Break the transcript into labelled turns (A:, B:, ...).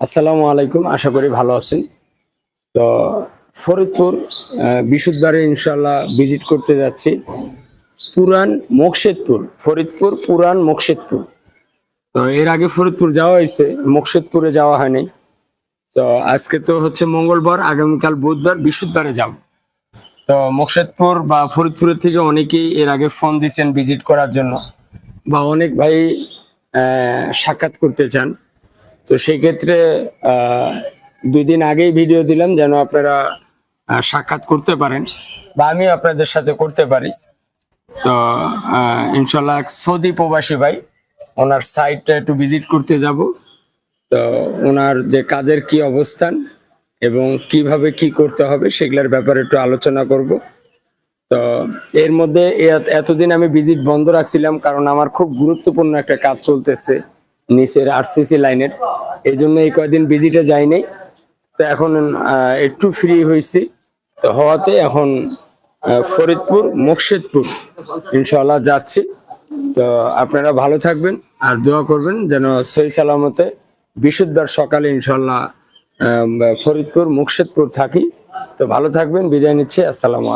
A: আসসালামু আলাইকুম, আশা করি ভালো আছেন। তো ফরিদপুর বৃহস্পতিবারে ইনশাল্লাহ ভিজিট করতে যাচ্ছি পুরান মোকশেদপুর। ফরিদপুর পুরান মোকশেদপুর। তো এর আগে ফরিদপুর যাওয়া হয়েছে, মোকশেদপুরে যাওয়া হয়নি। তো আজকে তো হচ্ছে মঙ্গলবার, আগামীকাল বুধবার, বৃহস্পতিবারে যাব। তো মোকশেদপুর বা ফরিদপুরের থেকে অনেকেই এর আগে ফোন দিচ্ছেন ভিজিট করার জন্য, বা অনেক ভাই সাক্ষাৎ করতে চান। তো সেই ক্ষেত্রে 2 দিন আগেই ভিডিও দিলাম যেন আপনারা সাক্ষাৎ করতে পারেন বা আমি আপনাদের সাথে করতে পারি। তো ইনশাল্লাহ এক সৌদি প্রবাসী ভাই, ওনার সাইটটা একটু ভিজিট করতে যাব। তো ওনার যে কাজের কি অবস্থান এবং কিভাবে কি করতে হবে সেগুলোর ব্যাপারে একটু আলোচনা করব। তো এর মধ্যে এতদিন আমি ভিজিট বন্ধ রাখছিলাম, কারণ আমার খুব গুরুত্বপূর্ণ একটা কাজ চলতেছে নিচের আরসিসি লাইনের। এই জন্য এই কয়েকদিন ভিজিটে যাইনি। তো এখন একটু ফ্রি হয়েছি। তো হওয়াতে এখন ফরিদপুর মোকশেদপুর ইনশাআল্লাহ যাচ্ছি। তো আপনারা ভালো থাকবেন আর দোয়া করবেন যেন সহি সালামতে বৃহস্পতিবার সকালে ইনশাআল্লাহ ফরিদপুর মোকশেদপুর থাকি। তো ভালো থাকবেন, বিদায় নিচ্ছি। আসসালামু আলাইকুম।